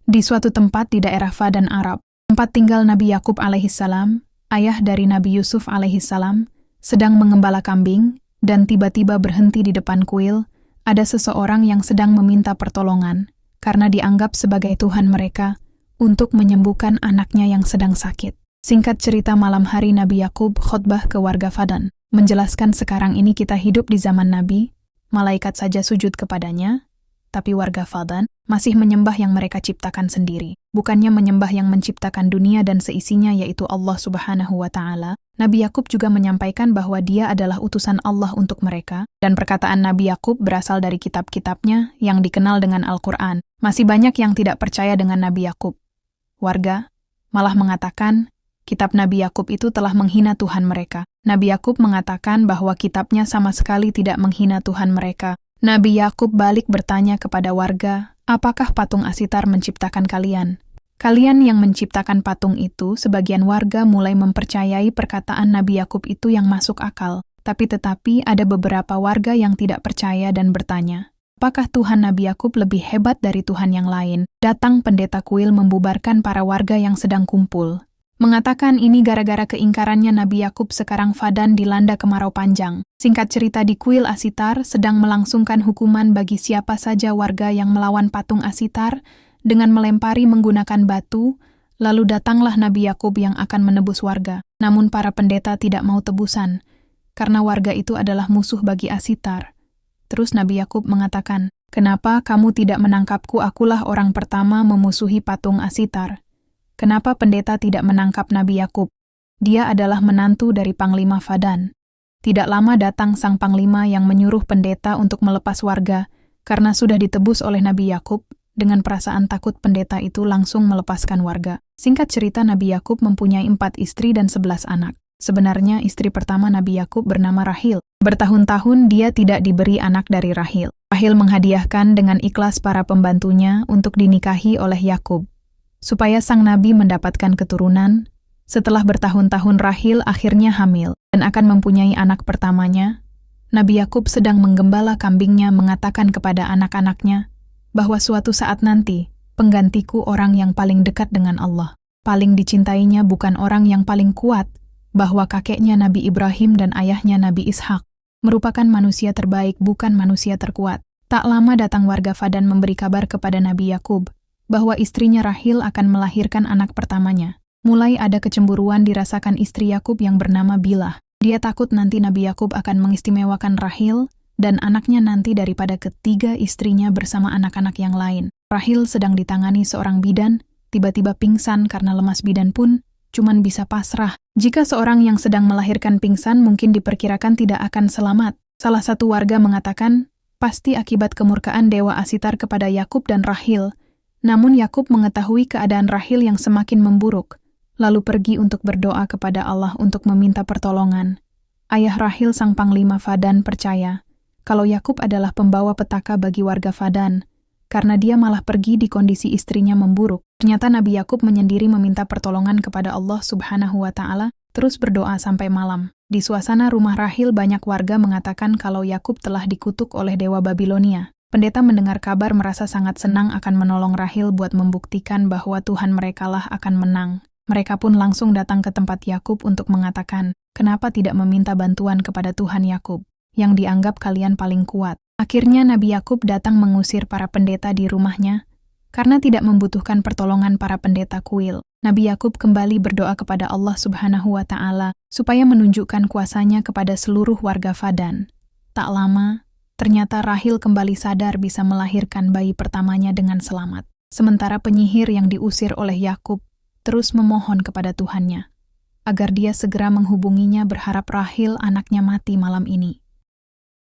Di suatu tempat di daerah Fadan, Arab, tempat tinggal Nabi Yakub alaihissalam, ayah dari Nabi Yusuf alaihissalam, sedang mengembala kambing, dan tiba-tiba berhenti di depan kuil, ada seseorang yang sedang meminta pertolongan, karena dianggap sebagai Tuhan mereka, untuk menyembuhkan anaknya yang sedang sakit. Singkat cerita, malam hari Nabi Yakub khotbah ke warga Fadan, menjelaskan sekarang ini kita hidup di zaman Nabi, malaikat saja sujud kepadanya, tapi warga Fadan masih menyembah yang mereka ciptakan sendiri. Bukannya menyembah yang menciptakan dunia dan seisinya, yaitu Allah Subhanahu wa Ta'ala. Nabi Yakub juga menyampaikan bahwa dia adalah utusan Allah untuk mereka, dan perkataan Nabi Yakub berasal dari kitab-kitabnya yang dikenal dengan Al-Quran. Masih banyak yang tidak percaya dengan Nabi Yakub. Warga malah mengatakan kitab Nabi Yakub itu telah menghina Tuhan mereka. Nabi Yakub mengatakan bahwa kitabnya sama sekali tidak menghina Tuhan mereka. Nabi Yakub balik bertanya kepada warga, apakah patung Asitar menciptakan kalian? Kalian yang menciptakan patung itu, sebagian warga mulai mempercayai perkataan Nabi Yakub itu yang masuk akal. Tetapi ada beberapa warga yang tidak percaya dan bertanya, apakah Tuhan Nabi Yakub lebih hebat dari Tuhan yang lain? Datang pendeta kuil membubarkan para warga yang sedang kumpul. Mengatakan ini gara-gara keingkarannya Nabi Yakub sekarang Fadan dilanda kemarau panjang. Singkat cerita, di kuil Asitar sedang melangsungkan hukuman bagi siapa saja warga yang melawan patung Asitar dengan melempari menggunakan batu, lalu datanglah Nabi Yakub yang akan menebus warga. Namun para pendeta tidak mau tebusan, karena warga itu adalah musuh bagi Asitar. Terus Nabi Yakub mengatakan, kenapa kamu tidak menangkapku? Akulah orang pertama memusuhi patung Asitar. Kenapa pendeta tidak menangkap Nabi Yakub? Dia adalah menantu dari Panglima Fadan. Tidak lama datang sang Panglima yang menyuruh pendeta untuk melepas warga, karena sudah ditebus oleh Nabi Yakub. Dengan perasaan takut, pendeta itu langsung melepaskan warga. Singkat cerita, Nabi Yakub mempunyai 4 istri dan 11 anak. Sebenarnya istri pertama Nabi Yakub bernama Rahil. Bertahun-tahun dia tidak diberi anak dari Rahil. Rahil menghadiahkan dengan ikhlas para pembantunya untuk dinikahi oleh Yakub, supaya sang Nabi mendapatkan keturunan. Setelah bertahun-tahun Rahil akhirnya hamil dan akan mempunyai anak pertamanya. Nabi Yakub sedang menggembala kambingnya mengatakan kepada anak-anaknya bahwa suatu saat nanti penggantiku orang yang paling dekat dengan Allah. Paling dicintainya bukan orang yang paling kuat, bahwa kakeknya Nabi Ibrahim dan ayahnya Nabi Ishak merupakan manusia terbaik, bukan manusia terkuat. Tak lama datang warga Fadan memberi kabar kepada Nabi Yakub bahwa istrinya Rahil akan melahirkan anak pertamanya. Mulai ada kecemburuan dirasakan istri Yakub yang bernama Bilah. Dia takut nanti Nabi Yakub akan mengistimewakan Rahil dan anaknya nanti daripada ketiga istrinya bersama anak-anak yang lain. Rahil sedang ditangani seorang bidan, tiba-tiba pingsan karena lemas. Bidan pun cuman bisa pasrah. Jika seorang yang sedang melahirkan pingsan, mungkin diperkirakan tidak akan selamat. Salah satu warga mengatakan, pasti akibat kemurkaan Dewa Asitar kepada Yakub dan Rahil. Namun Yakub mengetahui keadaan Rahil yang semakin memburuk, lalu pergi untuk berdoa kepada Allah untuk meminta pertolongan. Ayah Rahil, sang Panglima Fadan, percaya kalau Yakub adalah pembawa petaka bagi warga Fadan, karena dia malah pergi di kondisi istrinya memburuk. Ternyata Nabi Yakub menyendiri meminta pertolongan kepada Allah Subhanahu wa Ta'ala, terus berdoa sampai malam. Di suasana rumah Rahil, banyak warga mengatakan kalau Yakub telah dikutuk oleh Dewa Babilonia. Pendeta mendengar kabar merasa sangat senang akan menolong Rahil buat membuktikan bahwa Tuhan merekalah akan menang. Mereka pun langsung datang ke tempat Yakub untuk mengatakan, kenapa tidak meminta bantuan kepada Tuhan Yakub, yang dianggap kalian paling kuat. Akhirnya Nabi Yakub datang mengusir para pendeta di rumahnya, karena tidak membutuhkan pertolongan para pendeta kuil. Nabi Yakub kembali berdoa kepada Allah Subhanahu wa Ta'ala, supaya menunjukkan kuasanya kepada seluruh warga Fadan. Tak lama, ternyata Rahil kembali sadar bisa melahirkan bayi pertamanya dengan selamat. Sementara penyihir yang diusir oleh Yakub terus memohon kepada Tuhannya agar dia segera menghubunginya, berharap Rahil anaknya mati malam ini.